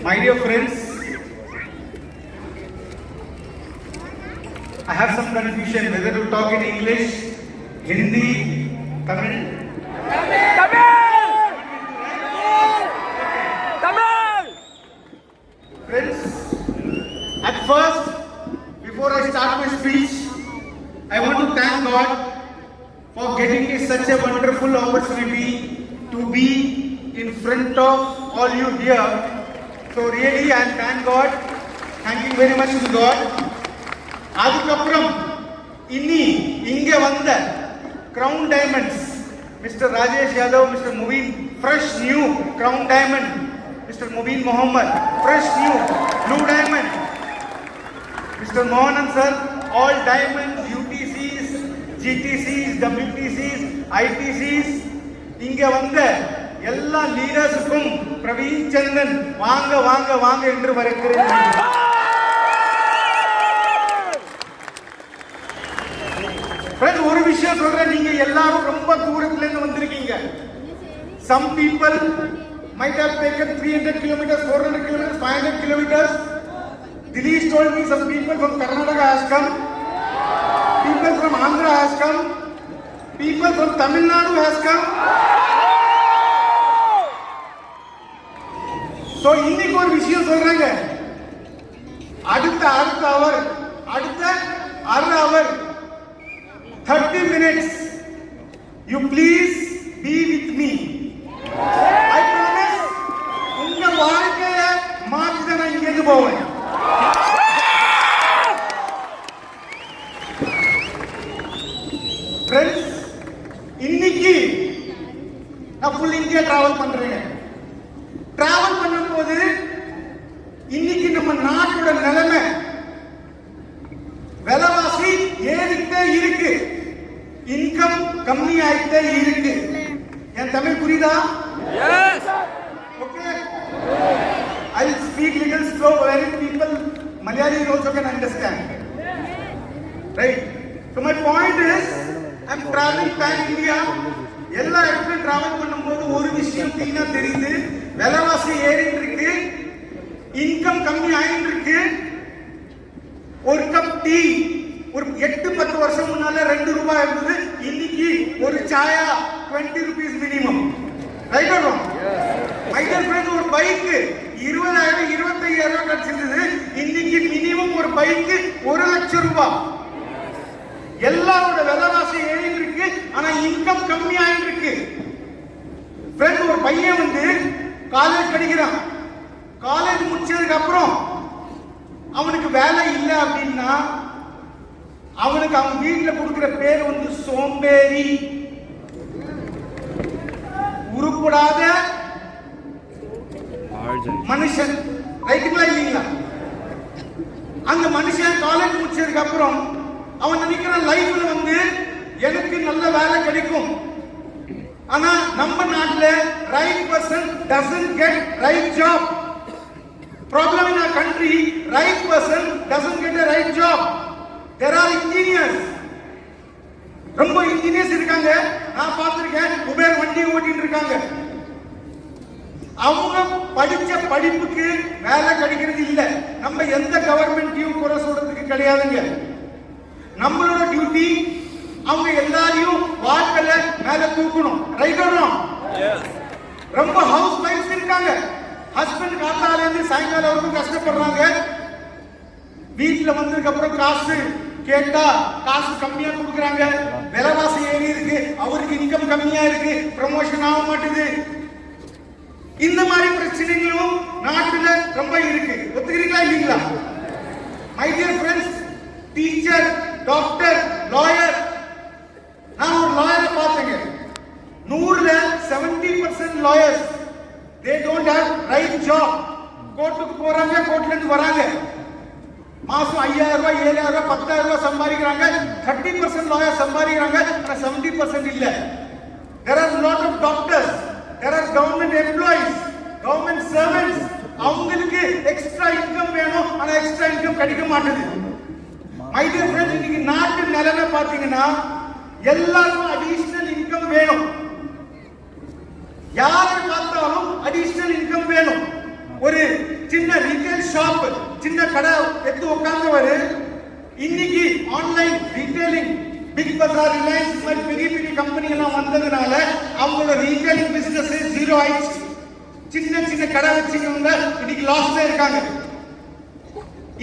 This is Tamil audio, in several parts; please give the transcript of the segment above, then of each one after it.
My dear friends, I have some confusion whether to talk in English, Hindi, Tamil. Friends, at first, before I start my speech, I want to thank God for getting me such a wonderful opportunity to be in front of all you here. So really, I thank God. Thanking very much to God. அதுக்கப்புறம் இன்னி இங்க வந்த Crown Diamonds, Mr. Rajesh Yadav, Mr. Mubin, fresh new Crown Diamond, Mr. Mubin Mohammed, fresh new Blue Diamond, Mr. Mohanan sir, all diamonds, UTCs, GTCs, WTCs, ITCs, இங்க வந்த எல்லா லீடர்ஸுக்கும் பிரவீன் சந்திரன் வாங்க வாங்க வாங்க என்று வரவேற்கிறேன். ஃப்ரெண்ட்ஸ், ஒரு விஷயம் சொல்றேன், நீங்க எல்லாரும் ரொம்ப தூரத்துல இருந்து வந்திருக்கீங்க. Some people might have taken 300 kilometers, 400 kilometers, 500 kilometers. Dinesh told me some people from Karnataka has come, people from Andhra has come, people from Tamil Nadu has come. So இன்னைக்கு ஒரு விஷயம் சொல்றாங்க, அடுத்த hour, அடுத்த அரை hour, 30 minutes, you please be with me. I promise, உங்க வாழ்க்கையை மாற்றி நான் இங்கிருந்து போவேன். Friends, இன்னைக்கு நான் full India travel பண்றேன். டிராவல் பண்ணும்போது இன்னைக்கு நம்ம நாட்டோட நிலைமை விலைவாசி ஏறிட்டே இருக்கு, இன்கம் கம்மி ஆயிட்டே இருக்கு. என் தமிழ் புரியுதா? Yes. Okay. I will speak little slow where people Malayali also can understand. Right. So my point is, I am traveling pan India. எல்லா இடத்துலயும் டிராவல் பண்ணும்போது ஒரு விஷயம் கிளீனா தெரியுது, விலைவாசி ஏறிட்டு இருக்கு, இன்கம் கம்மி ஆயிட்டு இருக்கு. ஒரு கப் டீ ஒரு 8-10 வருஷம் முன்னால 2 ரூபாய் இருந்தது, இன்னைக்கு ஒரு சாயா 20 rupees minimum. Right or wrong? My dear friends, ஒரு பைக் 20,000 25,000 கிடைச்சிருந்தது, இன்னைக்கு மினிமம் ஒரு பைக் 1 லட்சம் ரூபாய். எல்லாரோட விலைவாசி ஏறிட்டு இருக்கு, ஆனா இன்கம் கம்மி ஆயிட்டு இருக்கு. ஃப்ரெண்ட், ஒரு பையன் வந்து காலேஜ் படிக்கிறான், காலேஜ் முடிச்சதுக்கு அப்புறம் அவனுக்கு வேலை இல்லை அப்படின்னா அவனுக்கு அவன் வீட்டுல கொடுக்கிற பேர் வந்து சோம்பேறி, உருப்படாத மனுஷன். ரைட்டுங்களா இல்லீங்களா? அந்த மனுஷன் காலேஜ் முடிச்சதுக்கு அப்புறம் அவன் நினைக்கிற லைஃப்ல வந்து எனக்கு நல்ல வேலை கிடைக்கும். ஆனா நம்ம நாட்டுல right person doesn't get right job. Problem in our country, right person doesn't get a right job. There are engineers. ரொம்ப இன்ஜினியர்ஸ் இருக்காங்க, நான் பார்த்திருக்கேன், உபேர் வண்டி ஓட்டிட்டு இருக்காங்க. அவங்க படிச்ச படிப்புக்கு வேலை கிடைக்கிறது இல்ல. நம்ம எந்த கவர்மெண்ட்டையும் குறை சொல்றதுக்கு கிடையாதுங்க. நம்மளோட டியூட்டி அவங்க எல்லாரையும் வாழ்க்கையில மேல தூக்கணும். Right or wrong? எஸ். ரொம்ப ஹவுஸ் வைஃப்ஸ் இருக்காங்க, ஹஸ்பண்ட் காத்தால இருந்து சாயங்காலம் வரைக்கும் கஷ்டப்படுறாங்க. வீட்டுல வந்ததுக்கு அப்புறம் காசு கேட்டா காசு கம்மியா கொடுக்குறாங்க, விலைவாசி ஏறி இருக்கு, அவருக்கு இன்கம் கம்மியா இருக்கு, ப்ரமோஷன் ஆக மாட்டேது. இந்த மாதிரி பிரச்சனைகளும் நாட்டுல ரொம்ப இருக்கு. ஒத்துக்கிறீங்களா இல்லீங்களா? My dear friends, teacher, doctor, lawyer, நான் ஒரு லாயரை பார்த்தேங்க. 100ல 70% lawyers they don't have right job. கோர்ட்டுக்கு போறாங்க, கோர்ட்ல இருந்து வராங்க, மாசம் 5,000 ரூபாய் 7,000 ரூபாய் 10,000 ரூபாய் சம்பாதிக்கிறாங்க. 30% லாயர் சம்பாதிக்கிறாங்க, ஆனா 70% இல்ல. there are lot of doctors, there are government employees, government servants. அவங்களுக்கு எக்ஸ்ட்ரா இன்கம் வேணும், ஆனா எக்ஸ்ட்ரா இன்கம் கிடைக்க மாட்டேது. மை டியர் ஃப்ரெண்ட்ஸ், இன்னைக்கு நாட்டு நிலைமை பாத்தீங்கன்னா எல்லாருக்கும் அடிஷனல் இன்கம் வேணும். யாரை பார்த்தாலும் அடிஷனல் இன்கம் வேணும். ஒரு சின்ன ரீட்டைல் ஷாப், சின்ன கடை எடுத்து உட்கார்ந்தவர் இன்னைக்கு ஆன்லைன் ரீட்டைலிங், பிக் பஜார், ரிலையன்ஸ் மாதிரி பெரிய பெரிய கம்பெனி எல்லாம் வந்ததுனால அவங்களோட ரீட்டைலிங் பிசினஸ் ஜீரோ ஆயிடுச்சு. சின்ன சின்ன கடை வச்சுக்கவங்க இன்னைக்கு லாஸ்ல இருக்காங்க.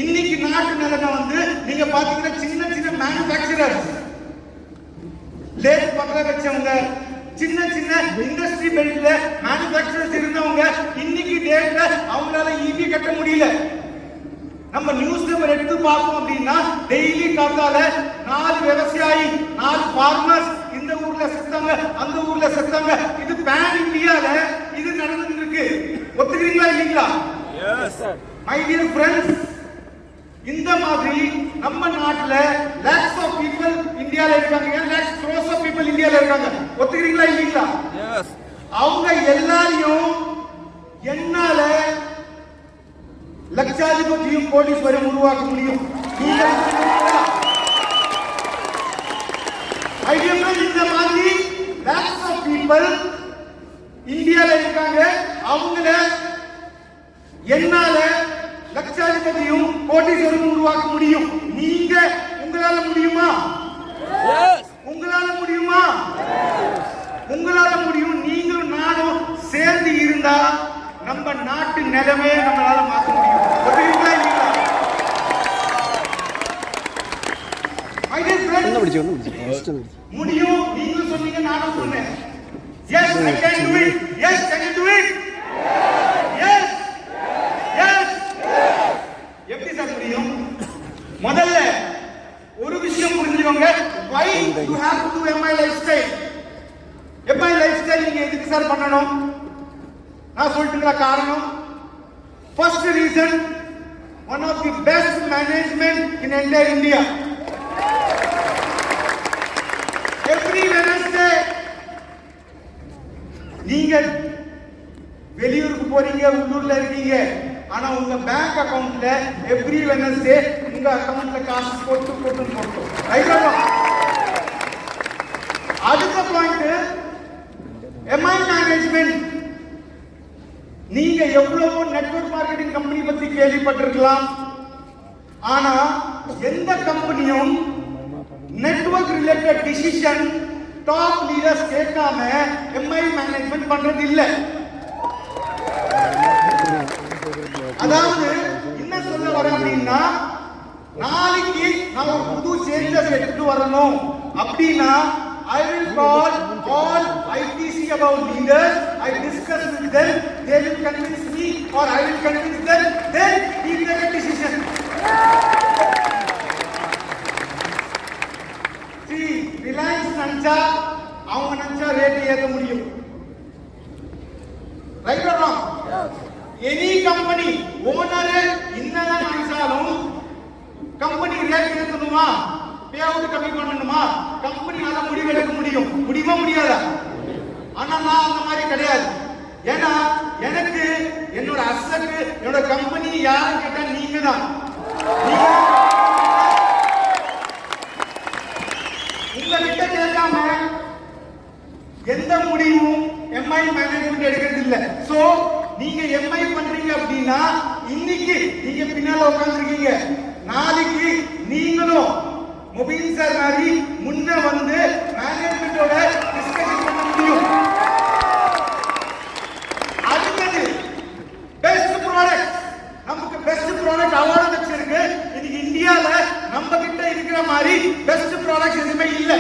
இன்னைக்கு நாட்டு நிலைமை வந்து நீங்க பாத்தீங்கன்னா சின்ன சின்ன மேனுஃபேக்சரர்ஸ், லேத் பக்கத்துல வச்சவங்க, சின்ன சின்ன இண்டஸ்ட்ரி பெல்ட்ல மேனுஃபேக்சரர்ஸ் இருந்தவங்க இன்னைக்கு டேட்ல அவங்களால ஈபி கட்ட முடியல. நம்ம நியூஸ் பேப்பர் எடுத்து பார்த்தோம் அப்படின்னா டெய்லி காத்தால 4 விவசாயி, 4 ஃபார்மர்ஸ் இந்த ஊர்ல செத்தாங்க, அந்த ஊர்ல செத்தாங்க. இது பேன் இந்தியால இது நடந்துட்டு இருக்கு. ஒத்துக்கிறீங்களா இல்லீங்களா? Yes sir. My dear friends, இந்த மாதிரி நம்ம நாட்டுல lakhs of people இந்தியால இருக்காங்க, lakhs crores of people இந்தியால இருக்காங்க. ஒத்துக்கிறீங்களா இல்லீங்களா? எஸ். அவங்க எல்லாரையும் என்னால லட்சாதிபதியும் போலீஸ் வரை உருவாக்க முடியும். இந்த மாதிரி lakhs of people இந்தியால இருக்காங்க. அவங்கள என்னால லட்சாதிபதியும் கோடீஸ்வரரும் உருவாக்க முடியும். நீங்க உங்களால முடியுமா? உங்களால முடியுமா? உங்களால முடியும். நீங்களும் நானும் சேர்ந்து இருந்தா நம்ம நாட்டு நிலைமையை நம்மளால மாற்ற முடியும். ஒத்துக்கிறீங்களா இல்லையா? முடியும். நீங்களும் சொன்னீங்க, நானும் சொன்னேன். Yes, I can do it. Yes, can you do it? Yes. Yes. எப்படி சார் முடியும்? முதல்ல ஒரு விஷயம் புரிஞ்சுக்கோங்க. Why you have to do MI lifestyle? MI lifestyle நீங்க எதுக்கு சார் பண்ணணும்? நான் சொல்லிட்டுங்களா காரணம்? First reason, one of the best management in entire India. Every Wednesday நீங்க வெளியூருக்கு போறீங்க, உள்ளூர்ல இருக்கீங்க, ஆனா உங்க பேங்க் அக்கவுண்ட்ல எவ்ரி வெட்னஸ்டே உங்க அக்கவுண்ட்ல காசு போட்டு ரைட். அடுத்த பாயிண்ட், எம்ஐ மேனேஜ்மெண்ட். நீங்க எவ்வளவோ நெட்வொர்க் மார்க்கெட்டிங் கம்பெனி பத்தி கேள்விப்பட்டிருக்கலாம், ஆனா எந்த கம்பெனியும் network related decision top leaders கேட்காம எம்ஐ மேனேஜ்மெண்ட் பண்றது இல்ல. அதாவது என்ன சொல்ல வரேன் அப்படின்னா, நாளைக்கு நான் ஒரு புது சேஞ்சஸ் எடுத்து வரணும் அப்படின்னா I will call all ITC about leaders. I discuss with them. They will convince me or I will convince them. Then we take a decision. See, Reliance நினைச்சா அவங்க நினைச்சா ரேட் ஏற்ற முடியும். Right or wrong? Any company owner என்னதான் நினைச்சாலும் கம்பெனி ரேட் ஏற்றணுமா, பே அவுட் கம்மி பண்ணணுமா, கம்பெனியால முடிவெடுக்க முடியும். முடியுமா முடியாதா? ஆனா நான் அந்த மாதிரி கிடையாது. ஏன்னா எனக்கு என்னோட அசெட், என்னோட கம்பெனி யாரும் கேட்டா நீங்க தான். உங்ககிட்ட கேட்காம எந்த முடிவும் எம்ஐ மேனேஜ்மெண்ட் எடுக்கிறது இல்ல. சோ நீங்க எம்ஐ பண்றீங்க அப்படின்னா இன்னைக்கு நீங்க பின்னால உட்கார்ந்துருக்கீங்க, நாளைக்கு நீங்களும் மொபைல் சார் மாதிரி முன்ன வந்து மேனேஜ்மெண்டோட டிஸ்கஷன் பண்ண முடியும். அடுத்தது பெஸ்ட் ப்ராடக்ட். நமக்கு பெஸ்ட் ப்ராடக்ட் அவார்டு வச்சிருக்கு. இன்னைக்கு இந்தியால நம்ம கிட்ட இருக்கிற மாதிரி பெஸ்ட் ப்ராடக்ட் எதுவுமே இல்ல.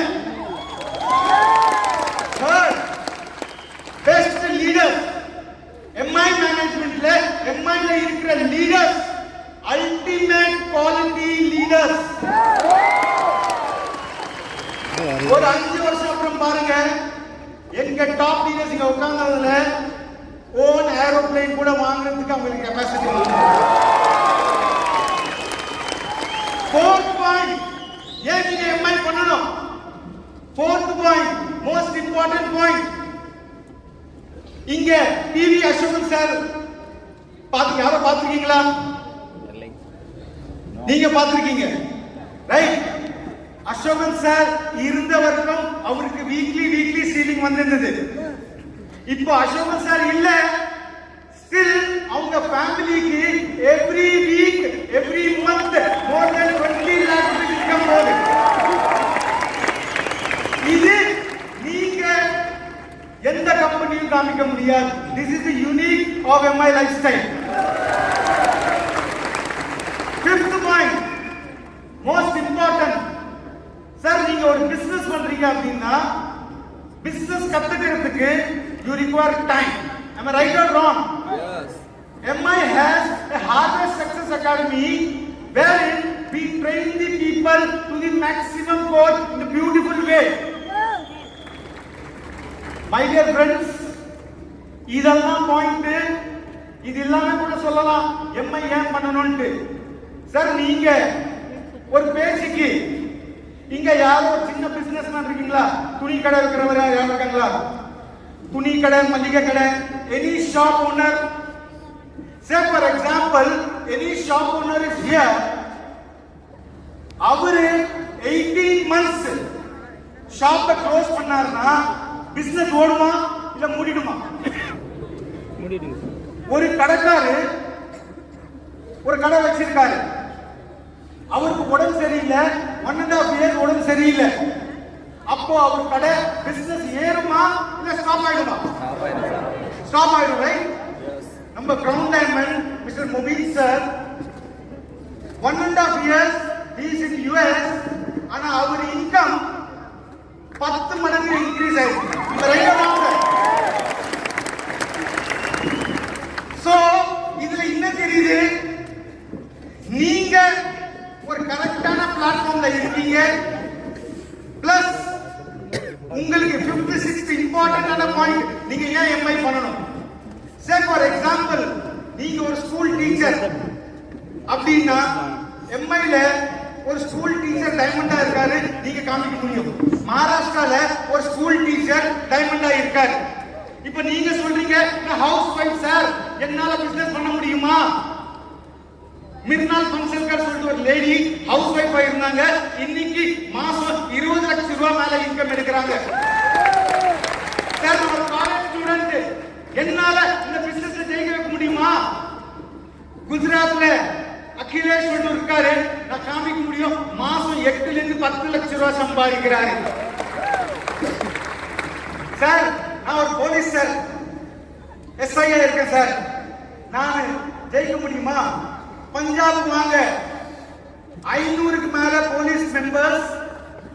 பெஸ்ட் லீடர் எம்ஐ மேனேஜ்மெண்ட்ல எம்ஐல இருக்கிற லீடர்ஸ் அல்டிமேட் குவாலிட்டி லீடர்ஸ். ஒரு 5 வருஷம் அப்புறம் பாருங்க, எங்க டாப் லீடர்ஸ் இங்க உட்கார்ந்ததுல ஓன் ஏரோப்ளேன் கூட வாங்குறதுக்கு அவங்களுக்கு கெபாசிட்டி இருக்கு. 4th பாயிண்ட், ஏன் நீங்க எம்ஐ பண்ணணும்? 4th point, most important point. இங்க டிவி அசோகன் சார் யார பாத்துருக்கீங்களா? நீங்க பாத்துருக்கீங்க, ரைட்? அசோகன் சார் இருந்த வரைக்கும் அவருக்கு வீக்லி சீலிங் வந்திருந்தது. இப்போ அசோகன் சார் இல்ல, ஸ்டில் அவங்க ஃபேமிலிக்கு every week every month more than 20 lakh rupees income போகுது. இது நீங்க எந்த கம்பெனியும் காமிக்க முடியாது. This is the unique of MI life style. 5th point, most important. Sir நீங்க ஒரு பிசினஸ் பண்றீங்க அப்படின்னா பிசினஸ் கத்துக்கிறதுக்கு you require time. Am I right or wrong? Yes. MI has a Harvest Success Academy wherein we train the people to the maximum goal in a beautiful way. My dear friends, இதெல்லாம் பாயிண்ட். இது எல்லாமே கூட சொல்லலாம் எம்ஐ ஏன் பண்ணணும்னு. சார் நீங்க ஒரு பேசிக்கு இங்க யாரோ சின்ன பிசினஸ் மேன் இருக்கீங்களா? துணி கடை இருக்கிறவரா யாரும் இருக்காங்களா? துணி கடை, மளிகை கடை, any shop owner. Say for example, any shop owner is here. அவரு 18 months ஷாப்பை க்ளோஸ் பண்ணாருன்னா பிசினஸ் ஓடுமா இல்ல மூடிடுமா? ஒரு கடைக்காரு ஒரு கடை வச்சிருக்காரு. அவருக்கு உடம்பு சரியில்லை, 1.5 இயர் உடம்பு சரியில்லை. அப்போ அவர் கடை பிசினஸ் ஏறுமா இல்ல ஸ்டாப் ஆயிடுமா? ஸ்டாப் ஆயிடும், ரைட்? நம்ம ground diamond mister Mobeen sir 1.5 years he is in US. ஆனா அவர் இன்கம் 10 மடங்கு இன்க்ரீஸ் ஆயிருக்கு. இந்த ரைட் ஆன்சர். சோ இதுல என்ன தெரியுது? நீங்க ஒரு கரெக்டான பிளாட்ஃபார்ம்ல இருக்கீங்க. பிளஸ் உங்களுக்கு 5th 6th இம்பார்ட்டன்டான பாயிண்ட், நீங்க ஏன் எம்ஐ பண்ணணும்? சே ஃபார் எக்ஸாம்பிள், நீங்க ஒரு ஸ்கூல் டீச்சர் அப்படின்னா எம்ஐல ஒரு ஸ்கூல் டீச்சர் டைமண்டா இருக்காரு, நீங்க காமிக்க முடியும். மகாராஷ்டிரால ஒரு ஸ்கூல் டீச்சர் டைமண்டா இருக்காரு. இப்ப நீங்க சொல்றீங்க நான் ஹவுஸ் வைஃப் சார், என்னால பிசினஸ் பண்ண முடியுமா? மிர்னால் பன்சல்கர் சொல்லிட்டு ஒரு லேடி ஹவுஸ் வைஃபா இருந்தாங்க, இன்னைக்கு மாசம் 20 லட்சம் ரூபாய் மேல இன்கம் எடுக்கிறாங்க. சார் ஒரு காலேஜ் ஸ்டூடெண்ட், என்னால இந்த பிசினஸ்ல ஜெயிக்க வைக்க முடியுமா? குஜராத்ல அகிலேஷ் சொல்லிட்டு இருக்காரு, நான் காமிக்க முடியும், மாசம் 8 ல இருந்து 10 லட்சம் ரூபாய் சம்பாதிக்கிறாரு. சார் நான் ஒரு போலீஸ் சார், எஸ்ஐ இருக்கேன் சார், நான் ஜெயிக்க முடியுமா? பஞ்சாப் வாங்க, 500க்கு மேல police members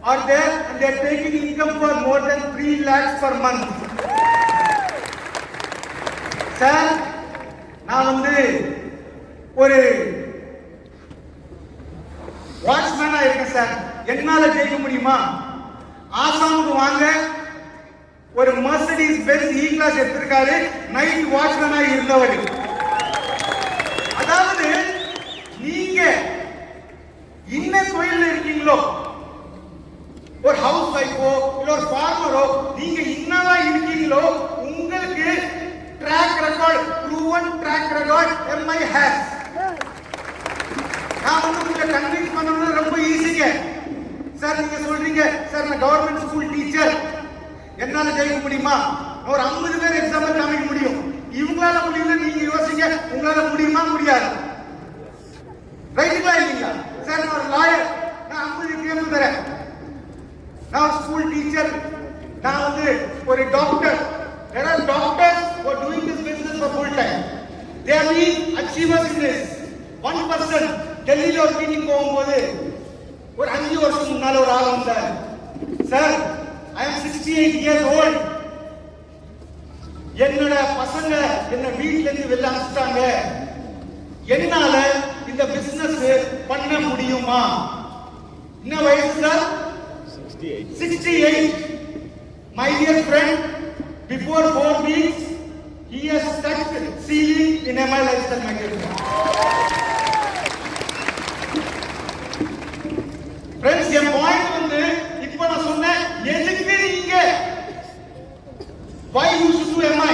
are there and they are taking income for more than 3 lakhs per month. Sir நான் ஒரு வாட்ச்மேனா இருக்கேன் சார், என்னால ஜெயிக்க முடியுமா? ஆசாமுக்கு வாங்க, ஒரு மெர்சிடிஸ் பென்ஸ் இ கிளாஸ் எடுத்திருக்காரு, நைட் வாட்ச்மேனா இருந்தவர். அதாவது நீங்க என்ன தொழில இருக்கீங்களோ, ஒரு ஹவுஸ் வைஃபோ இல்ல ஒரு ஃபார்மரோ, நீங்க என்னவா இருக்கீங்களோ உங்களுக்கு track record, proven track record MI has. நான் உங்களை கன்வின்ஸ் பண்ணணும் ரொம்ப ஈஸிங்க. சார் நீங்க சொல்றீங்க சார் நான் கவர்மெண்ட் ஸ்கூல் டீச்சர், என்னால ஜெயிக்க முடியுமா? ஒரு 50 பேர் எக்ஸாம்பிள் காமிக்க முடியும். இவங்களால முடியல, நீங்க யோசிங்க உங்களால முடியுமா? முடியாது. ரைட்டுங்களா இல்லைங்களா? சார் நான் ஒரு லாயர், நான் 50 கேள்வி தரேன். நான் ஸ்கூல் டீச்சர், நான் ஒரு doctor. There are doctors who are doing this business for full time. They are being achievers in this. 1% டெல்லியில ஒரு மீட்டிங் போகும்போது ஒரு 5 வருஷம் முன்னால ஒரு ஆள் வந்தார். Sir I am 68 years old. என்னோட பசங்க என்ன வீட்ல இருந்து வெளில அனுப்பிட்டாங்க, என்னால இந்த பிசினஸ் பண்ண முடியுமா? என்ன வயசு sir? 68. My dear friend, before 4 weeks he has touched ceiling in MI Lifestyle magazine. Friends, your point இப்ப நான் சொன்னேன், எதுக்கு நீங்க why you should do MI?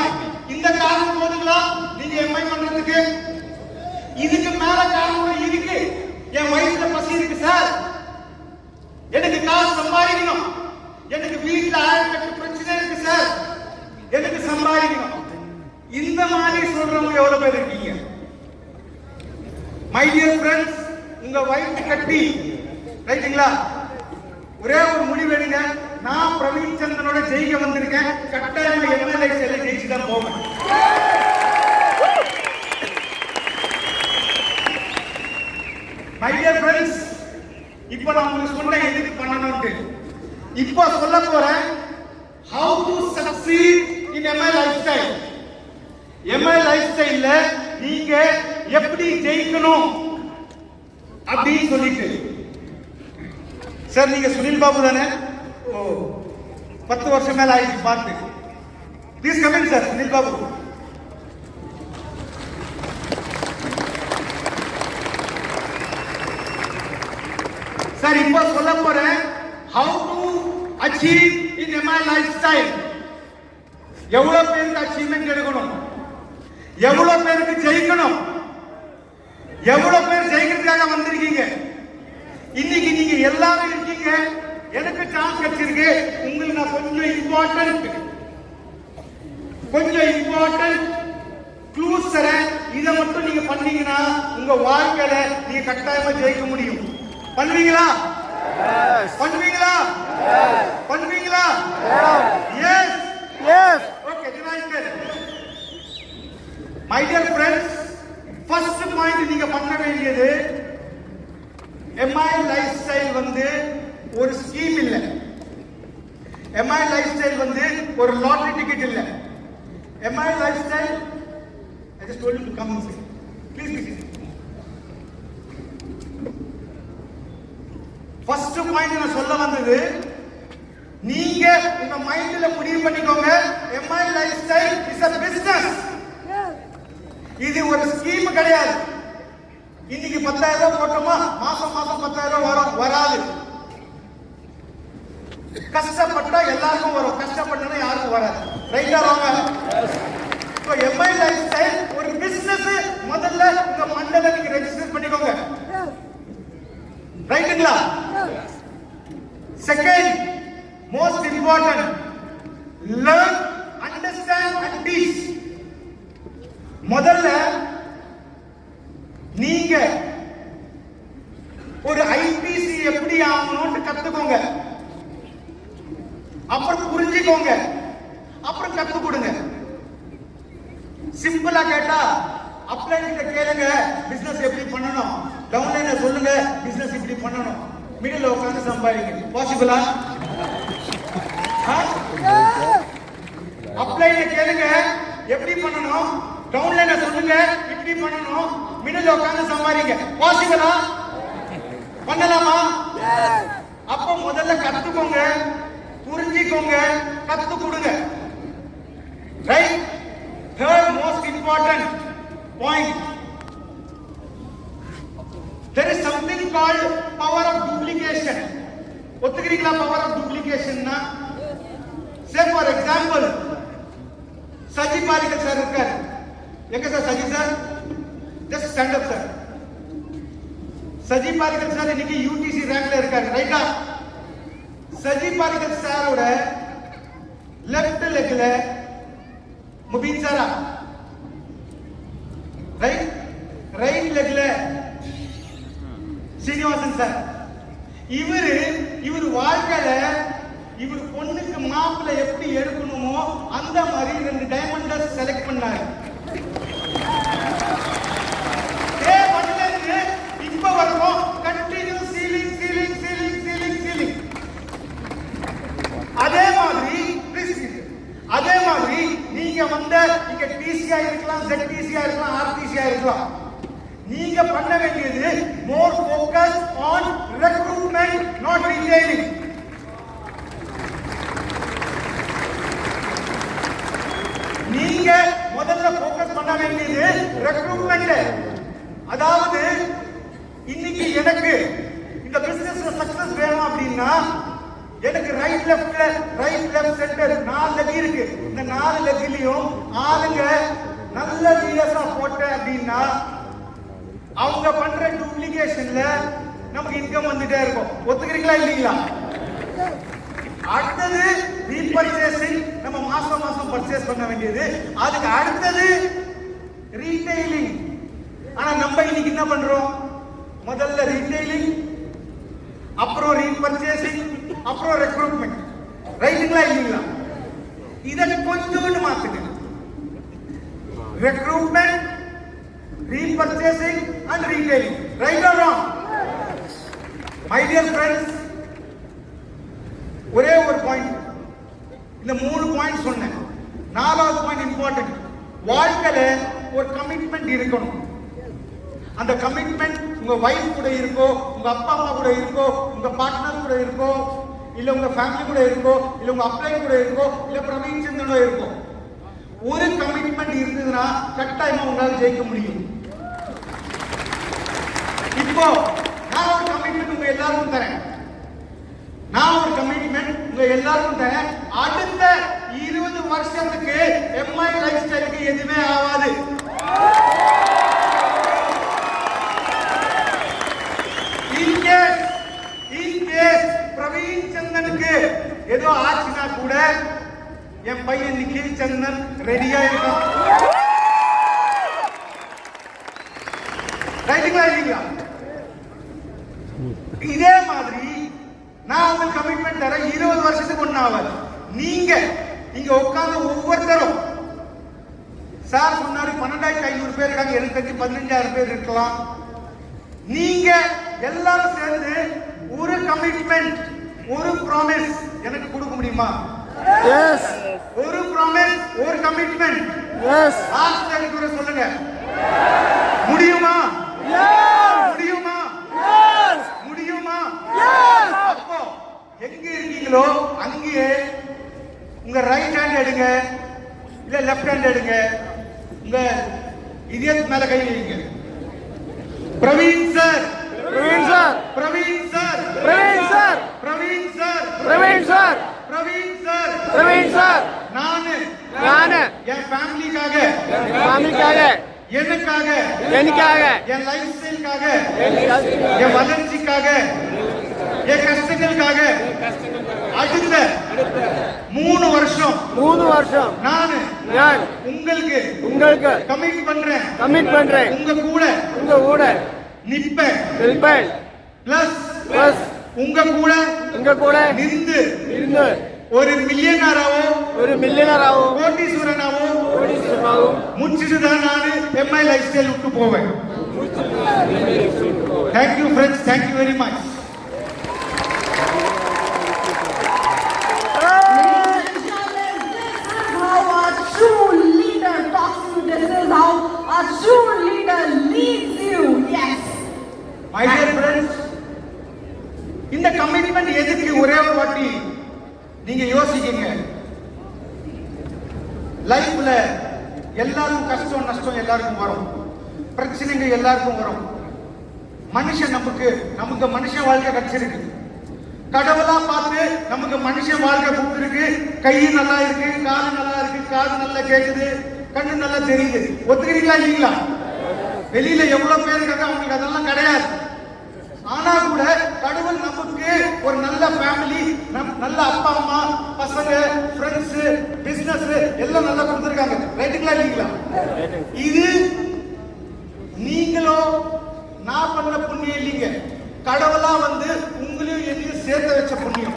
இந்த காரணம் போதுங்களா நீங்க MI பண்றதுக்கு? இதுக்கு மேல காரணம் இருக்கு. என் வயிற்றுல பசி இருக்கு சார், எனக்கு காசு சம்பாதிக்கணும், எனக்கு வீட்டுல 1000 பிரச்சனை இருக்கு சார், எனக்கு சம்பாதிக்கணும். இந்த மாதிரி சொல்றவங்க எவ்வளவு பேர் இருக்கீங்க? மை டியர் ஃப்ரெண்ட்ஸ், உங்க வயிற்று கட்டி ரைட்டுங்களா? ஒரே ஒரு முடிவு எடுங்க, நான் பிரவீன் சந்திரனோட ஜெயிக்க வந்திருக்கேன், கட்டாயமா எம்எல்ஏ செல்ல ஜெயிச்சு தான் போவேன். மை டியர் ஃப்ரெண்ட்ஸ், இப்போ நான் உங்களுக்கு சொன்னேன் எதுக்கு பண்ணணும்னு. இப்போ சொல்ல போறேன் how to succeed in MI lifestyle. MI lifestyle நீங்க எப்படி ஜெயிக்கணும் அப்படின்னு சொல்லிட்டு. சார் நீங்க சுனில் பாபு தானே? ஓ 10 வருஷம் மேல ஆயிடுச்சு பார்த்து. Please come in sir. Sunil Babu sir, இப்போ சொல்ல போறேன் how to achieve in MI lifestyle. எவ்வளவு பேருக்கு அச்சீவ்மெண்ட் எடுக்கணும், எவ்வளவு பேருக்கு ஜெயிக்கணும், எவ்வளவு பேர் ஜெயிக்கிறதுக்காக வந்திருக்கீங்க. இன்னைக்கு நீங்க எல்லாரும் இருக்கீங்க, எனக்கு சான்ஸ் கிடைச்சிருக்கு. உங்களுக்கு நான் கொஞ்சம் இம்பார்ட்டன்ட் க்ளூஸ் தரேன். இதை மட்டும் நீங்க பண்ணீங்கன்னா உங்க வாழ்க்கையில நீங்க கட்டாயமா ஜெயிக்க முடியும். பண்ணுவீங்களா? பண்ணுவீங்களா? பண்ணுவீங்களா? Yes yes. Okay, divided. My dear friends, first point நீங்க பண்ண வேண்டியது, எம்ஐ லைஃப் ஸ்டைல் வந்து ஒரு ஸ்கீம் இல்ல. எம்ஐ லைஃப் ஸ்டைல் வந்து ஒரு லாட்டரி டிக்கெட் இல்ல. Mi life style, I just told you to come and say. Please be seated. First point நான் சொல்ல வந்தது, நீங்க உங்க மைண்ட்ல முடிவு பண்ணிக்கோங்க, Mi life style is a business. இது ஒரு ஸ்கீம் கிடையாது. இன்னைக்கு 10,000 ரூபாய் போட்டோமா மாசம் மாசம் 10,000 ரூபாய் வரும், வராது. கஷ்டப்பட்டா எல்லாருக்கும் வரும், கஷ்டப்பட்டா யாருக்கும் வராது. ரைட்டா ராங்க? சோ எம்ஐ லைஃப் ஸ்டைல் ஒரு பிசினஸ். முதல்ல உங்க மண்டல நீங்க ரெஜிஸ்டர் பண்ணிக்கோங்க. ரைட்டுங்களா? Second most important, learn, understand and teach. முதல்ல நீங்க ஒரு ஐபிசி எப்படி ஆகணும்னு கத்துக்கோங்க. அப்புறம் புரிஞ்சுக்கோங்க, அப்புறம் கத்து கொடுங்க. சிம்பிளா கேட்டா அப்ளை கிட்ட கேளுங்க, பிசினஸ் எப்படி பண்ணணும். டவுன்லைன்ல சொல்லுங்க, பிசினஸ் இப்படி பண்ணணும். மிடில் உட்கார்ந்து சம்பாதிங்க. பாசிபிளா? அப்ளைல கேளுங்க எப்படி பண்ணணும், டவுன்லைன்ல சொல்லுங்க இப்படி பண்ணணும். மிடில் உட்கார்ந்து சம்பாதிங்க. பாசிபிளா? பண்ணலாமா? அப்ப முதல்ல கத்துக்கோங்க, புரிஞ்சுக்கோங்க, கத்து கொடுங்க. Right? Third most important point, there is something called power of duplication. ஒத்துக்கிறீங்களா power of duplication னா? say for example, Saji Parikar sir இருக்கார். எங்க sir Saji sir? just stand up sir. Saji Parikar sir இன்னைக்கு யூடிசி ரேங்க்ல இருக்காரு. ரைட்டா? சஜி பாரிக்கர் சாரோட லெஃப்ட் லெக்ல முபீன் சாரா, ரைட் லெக்ல சீனிவாசன் சார். இவர் வாழ்க்கையில இவர் பொண்ணுக்கு மாப்பிள்ளை எப்படி எடுக்கணுமோ அந்த மாதிரி 2 டைமண்டர்ஸ் செலக்ட் பண்ணாரு. இப்ப வரைக்கும் continue ceiling ceiling ceiling ceiling ceiling. அதே மாதிரி நீங்க வந்த இங்க டிசியா இருக்கலாம், ZTCயா இருக்கலாம், RTCயா இருக்கலாம். நீங்க பண்ண வேண்டியது more focus on recruitment, not retailing. நீங்க முதல்ல ஃபோக்கஸ் பண்ண வேண்டியது ரெக்ரூட்மென்ட். அதாவது இன்னைக்கு எனக்கு இந்த பிசினஸ்ல சக்சஸ் வேணும் அப்படின்னா எனக்கு ரைட் லெஃப்ட் சென்டர் 4 லெக் இருக்கு. இந்த 4 லெக்லயும் ஆளுங்க நல்ல லீடர்ஸா போட்ட அப்படின்னா அவங்க பண்ற டூப்ளிகேஷன்ல நமக்கு இன்கம் வந்துட்டே இருக்கும். ஒத்துக்கிறீங்களா இல்லீங்களா? அடுத்தது ரீபர்ச்சேசிங், நம்ம மாசம் மாசம் பர்ச்சேஸ் பண்ண வேண்டியது. அதுக்கு அடுத்தது ரீட்டைலிங். ஆனா நம்ம இன்னைக்கு என்ன பண்றோம்? முதல்ல ரீட்டைலிங், அப்புறம் ரீபர்ச்சேசிங், அப்புறம் ரெக்ரூட்மெண்ட். ரைட்டுங்களா இல்லீங்களா? இத கொஞ்சம் மாத்துங்க. Recruitment, repurchasing and retailing. Right or wrong? My dear friends, ஒரே ஒரு பாயிண்ட், இந்த 3 பாயிண்ட் சொன்னேன். 4வது பாயிண்ட் இம்பார்ட்டன்ட். வாழ்க்கையில ஒரு கமிட்மெண்ட் இருக்கணும். அந்த கமிட்மெண்ட் உங்க வைஃப் கூட இருக்கோ, உங்க அப்பா அம்மா கூட இருக்கோ, உங்க பார்ட்னர் கூட இருக்கோ, இல்ல உங்க ஃபேமிலி கூட இருக்கோ, இல்ல உங்க அப்ளை கூட இருக்கோ, இல்ல பிரவீன் சந்திரனோ இருக்கோ, ஒரு கமிட்மெண்ட் இருந்ததுன்னா கட்டாயமா உங்களால ஜெயிக்க முடியும். இப்போ நான் ஒரு கமிட்மெண்ட் உங்க எல்லாருக்கும் தரேன். அடுத்த 20 வருஷத்துக்கு எம்ஐ லைஃப் ஸ்டைலுக்கு எதுவுமே ஆகாது. இன்கேஸ் பிரவீன் சந்தனுக்கு ஏதோ ஆச்சுன்னா கூட என் பையன் நிக்கில் சந்தன் ரெடியா இருக்கும். ரைட்டுங்களா இல்லைங்களா? இதே மாதிரி நான் உங்களுக்கு கமிட்மெண்ட் தரேன், 20 வருஷத்துக்கு ஒண்ணு ஆகாது. நீங்க இங்க உட்கார்ந்து ஒவ்வொருத்தரும் சார் சொன்னாரு 12,500 பேர் இருக்காங்க, எனக்கு தெரிஞ்சு 15,000 பேர் இருக்கலாம். நீங்க எல்லாரும் சேர்ந்து ஒரு கமிட்மெண்ட், ஒரு ப்ராமிஸ் எனக்கு கொடுக்க முடியுமா? எஸ். ஒரு ப்ராமிஸ், ஒரு கமிட்மெண்ட். எஸ். லாஸ்ட் டைம் கூட சொல்லுங்க. முடியுமா? எஸ். முடியுமா? எஸ். முடியுமா? எஸ். அப்போ எங்க இருக்கீங்களோ அங்கேயே உங்க ரைட் ஹேண்ட் எடுங்க, இல்ல லெஃப்ட் ஹேண்ட் எடுங்க, உங்க இதயத்து மேல கை வைங்க. Praveen sir, Praveen sir, Praveen sir, Praveen sir, Praveen sir, Praveen sir, Praveen sir, Praveen sir, நானு என் ஃபேமிலிக்காக, எனக்காக, என் லைஃப் ஸ்டைலுக்காக, என் வளர்ச்சிக்காக, என் கஷ்டங்களுக்காக அடுத்த 3 வருஷம் நான் உங்களுக்கு கமிட் பண்றேன். உங்க கூட நிப்பேன். பிளஸ் உங்க கூட நின்று ஒரு மில்லியனராவோ கோடீஸ்வரனாவோ முடிச்சிட்டு தான் நான் எம்ஐ லைஃப் ஸ்டைல் விட்டு போவேன். Thank you friends, thank you very much. True leader talks to you. This is how a true leader leads you. Yes. My dear friends, இந்த கமிட்மெண்ட் எதுக்கு ஒரே ஒரு வாட்டி நீங்க யோசிக்கீங்க. லைஃப்ல எல்லாருக்கும் கஷ்டம் நஷ்டம் எல்லாருக்கும் வரும், பிரச்சனைகள் எல்லாருக்கும் வரும். மனுஷன் நமக்கு மனுஷன் வாழ்க்கை கிடைச்சிருக்கு. கடவுளா பார்த்து நமக்கு மனுஷன் வாழ்க்கை கொடுத்துருக்கு. கை நல்லா இருக்கு, காது நல்லா இருக்கு, காது நல்லா கேக்குது, கண்ணு நல்லா தெரியுது. ஒத்துக்கிறீங்களா இல்லீங்களா? வெளியில எவ்வளவு பேர் இருக்காங்க, அவங்களுக்கு அதெல்லாம் கிடையாது. ஆனா கூட கடவுள் நமக்கு ஒரு நல்ல ஃபேமிலி, நல்ல அப்பா அம்மா, பசங்க, ஃப்ரெண்ட்ஸ், பிசினஸ் எல்லாம் நல்லா கொடுத்துருக்காங்க. ரைட்டுங்களா இல்லீங்களா? இது நீங்களோ நான் பண்ண புண்ணியம் இல்லைங்க, கடவுளா வந்து உங்களையும் என்னையும் சேர்த்து வச்ச புண்ணியம்.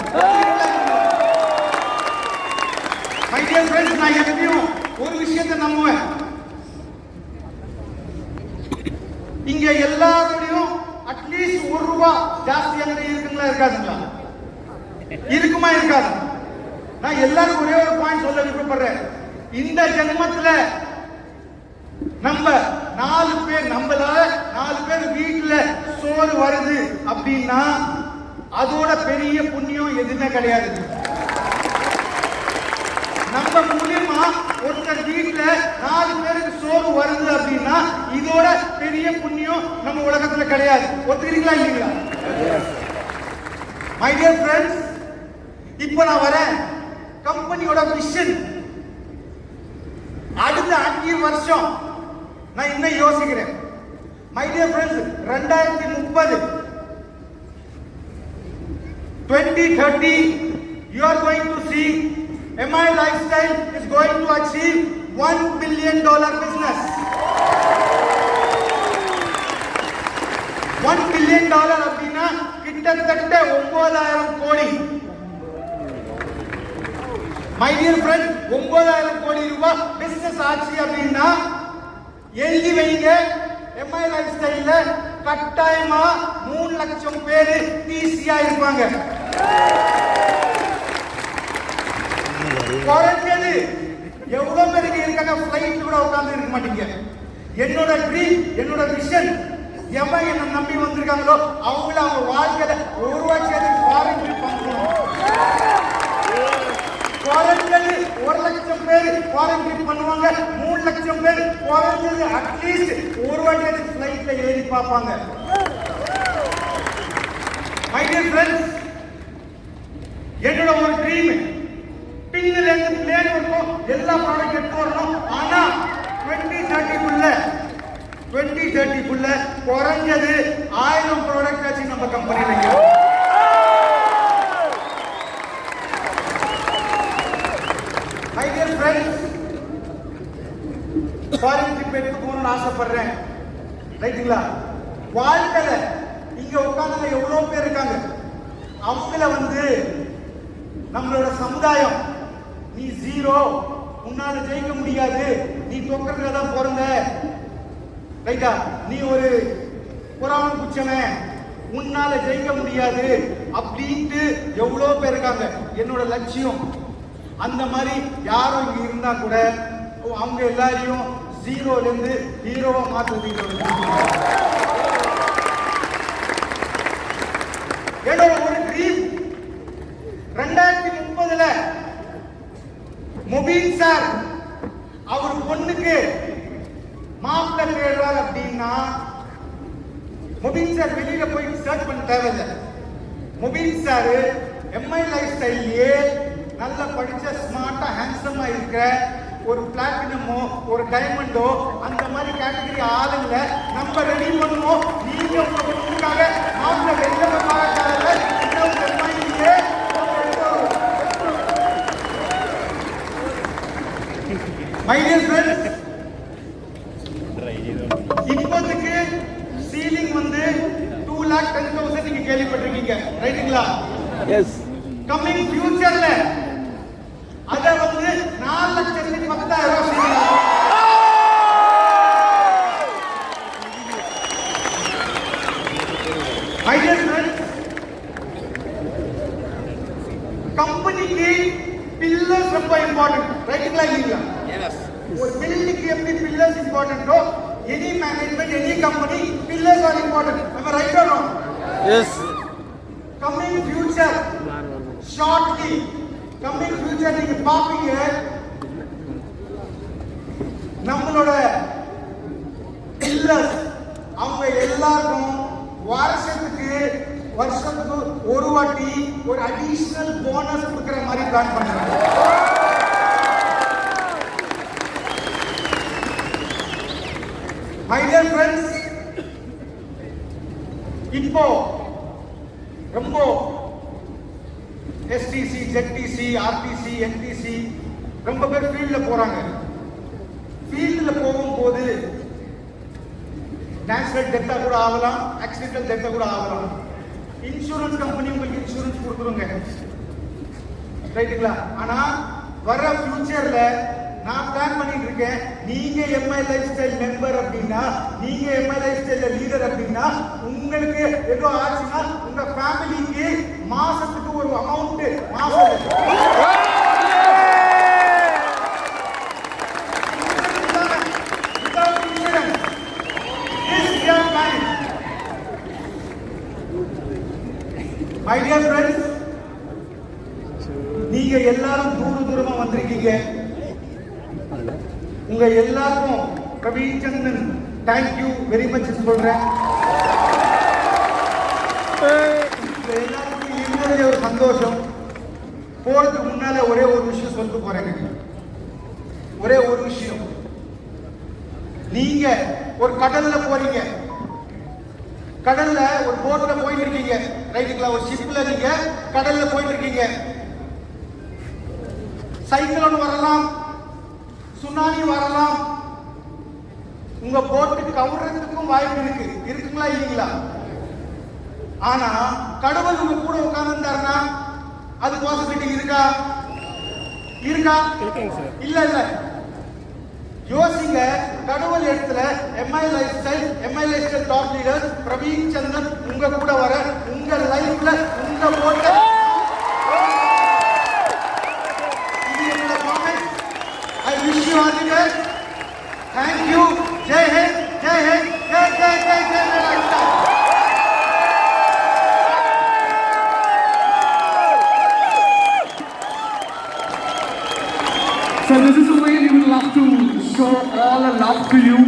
மை டியர் ஃப்ரெண்ட்ஸ், நான் எப்பயும் ஒரு விஷயத்தை நம்புவேன். இங்க எல்லாரோடையும் அட்லீஸ்ட் ₹1 ஜாஸ்தி அங்கே இருக்குங்களா இருக்காதுங்களா? இருக்குமா இருக்காது? நான் எல்லாருக்கும் ஒரே ஒரு பாயிண்ட் சொல்ல விருப்பப்படுறேன். இந்த ஜென்மத்துல நம்ம 4 பேர், நம்மளால 4 பேர் வீட்டுல சோறு வருது அப்படின்னா அதோட பெரிய புண்ணியம் எதுவுமே கிடையாது. நம்ம மூலியமா ஒருத்தர் வீட்டுல 4 பேருக்கு சோறு வருது அப்படின்னா இதோட பெரிய புண்ணியம் நம்ம உலகத்துல கிடையாது. ஒத்துக்கிறீங்களா இல்லீங்களா? மை டியர் ஃப்ரெண்ட்ஸ், இப்போ நான் வரேன் கம்பெனியோட மிஷன். அடுத்த 5 வருஷம் நான் இன்னும் யோசிக்கிறேன். My dear friends, 2030 2030 you are going to see MI Lifestyle is going to achieve $1 billion business. $1 billion அப்படின்னா கிட்டத்தட்ட 9,000 கோடி. மை டியர் ஃப்ரெண்ட், 9,000 கோடி ரூபாய் பிசினஸ் ஆச்சு அப்படின்னா எழுதி வைங்க, எம்ஐ லைஃப் ஸ்டைல்ல கட்டாயமா 3 லட்சம் பேர் ஈஸியா இருப்பாங்க. குறைஞ்சது எவ்வளவு பேருக்கு இருக்காங்க ஃபிளைட் கூட உட்கார்ந்து இருக்க மாட்டீங்க. என்னோட ட்ரீம், என்னோட விஷன், எம்ஐ என்ன நம்பி வந்திருக்காங்களோ அவங்கள அவங்க வாழ்க்கையில உருவாக்கியது ஃபாரின் ட்ரிப் பண்ணணும். குறைஞ்சது 1 லட்சம் பேர் ஃபாரின் ட்ரிப் பண்ணுவாங்க. 3 லட்சம் பேர் குறைஞ்சது அட்லீஸ்ட் ஒரு வாட்டி ஃபிளைட்ல ஏறி பார்ப்பாங்க. மை டியர் ஃப்ரெண்ட்ஸ், என்னோட ஒரு ட்ரீம் பின்னில இருந்து பிளேன் வரைக்கும் எல்லா ப்ராடக்ட் எடுத்து வரணும். ஆனா 2030 குறைஞ்சது 1000 ப்ராடக்ட் ஆச்சு நம்ம கம்பெனில. My dear friends, foreign trip எடுத்து போகணும்னு ஆசைப்படுறேன். ரைட்டுங்களா? வாழ்க்கையில இங்க உட்கார்ந்து எவ்வளவு பேர் இருக்காங்க. அவங்கள நம்மளோட சமுதாயம் நீ ஜீரோ, உன்னால ஜெயிக்க முடியாது, நீ தொக்கறதுல தான் பிறந்த, ரைட்டா, நீ ஒரு புறாமன் குச்சவன், உன்னால ஜெயிக்க முடியாது அப்படின்ட்டு எவ்வளவு பேர் இருக்காங்க. என்னோட லட்சியம் அந்த மாதிரி யாரும் இங்க இருந்தா கூட அவங்க எல்லாரையும் ஜீரோல இருந்து ஹீரோவா மாற்றுறது என்னோட ஒரு ட்ரீம். 2030 முபீன் சார் அவர் பொண்ணுக்கு மாப்பிள்ளை தேடுறார் அப்படின்னா முபீன் சார் வெளியில போய் சர்ச் பண்ண தேவையில்லை. முபீன் சார் எம்ஐ லைஃப் ஸ்டைல்லையே நல்ல படிச்ச ஸ்மார்ட்டா ஹேண்ட்ஸமா இருக்கிற ஒரு பிளாட்டினமோ ஒரு டைமண்டோ அந்த மாதிரி கேட்டகரி ஆளுங்களை நம்ம ரெடி பண்ணுவோம். நீங்க உங்க பொண்ணுக்காக மாப்பிள்ளை வெளியில My dear friends, இப்போதைக்கு சீலிங் 2,10,000 நீங்க கேள்விப்பட்டிருக்கீங்க, ரைட்டுங்களா? எஸ். கம்மிங் ஃபியூச்சர்ல அத 4,10,000 சீலிங். My dear friends, கம்பெனிக்கு பில்லர்ஸ் ரொம்ப இம்பார்ட்டன்ட், ரைட்டுங்களா இல்லையா? ஒரு பில்டிங்க்கு எப்படி பில்லர்ஸ் இம்பார்ட்டன்ட்டோ, any management any company pillars are important. am I right or wrong? Yes. coming future shortly coming future நீங்க பாப்பீங்க நம்மளோட பில்லர்ஸ் அவங்க எல்லாரும் வருஷத்துக்கு ஒரு வாட்டி ஒரு அடிஷனல் போனஸ் கொடுக்கிற மாதிரி பிளான் பண்றாங்க. My dear friends, இப்போ ரொம்ப எஸ்டிசி, ஜெட்டிசி, ஆர்டிசி, என்டிசி ரொம்ப பேர் ஃபீல்ட்ல போறாங்க. ஃபீல்ட்ல போகும்போது நேச்சுரல் டெத்தா கூட ஆகலாம், ஆக்சிடென்டல் டெத்தா கூட ஆகலாம். இன்சூரன்ஸ் கம்பெனி உங்களுக்கு இன்சூரன்ஸ் கொடுத்துருங்க, ரைட்டுங்களா? ஆனா வர ஃபியூச்சர்ல நான் பிளான் பண்ணிட்டு இருக்கேன், நீங்க எம்ஐ லைஃப் ஸ்டைல் மெம்பர் அப்படின்னா, நீங்க எம்ஐ லைஃப் ஸ்டைல்ல லீடர் அப்படின்னா, உங்களுக்கு ஏதோ ஆச்சுன்னா உங்க ஃபேமிலிக்கு மாசத்துக்கு ஒரு அமௌண்ட் மாசம் My dear friends, நீங்க எல்லாரும் தூரமா வந்திருக்கீங்க. உங்க எல்லாருக்கும் பிரவீன் சந்திரன் தேங்க்யூ வெரி மச் சொல்றேன். எல்லாருக்கும் என்னுடைய ஒரு சந்தோஷம். போறதுக்கு முன்னால ஒரே ஒரு விஷயம் சொல்லிட்டு போறேங்க. ஒரே ஒரு விஷயம், நீங்க ஒரு கடல்ல போறீங்க, கடல்ல ஒரு போட்ல போயிட்டு இருக்கீங்க, ரைட்டுங்களா? ஒரு ஷிப்ல நீங்க கடல்ல போயிட்டு இருக்கீங்க. சைக்கிளோன் வரலாம், சுனாமி வரலாம், உங்க போட்டு கவுறதுக்கும் வாய்ப்பு இருக்கு, இருக்குங்களா இல்லீங்களா? ஆனா கடவுள் உங்க கூட உட்கார்ந்துருந்தாருன்னா அது பாசிபிலிட்டி இருக்கா? இருக்கா? இல்ல இல்ல. யோசிங்க, கடவுள் இடத்துல MI life style top leader Praveen Chandran உங்க கூட வர, உங்க லைஃப்ல உங்க போட்ட I wish you all the best. Thank you. Jai Hind, Jai Hind, Jai Jai Jai Jai Jai. So this is the way we would love to show all the love to you.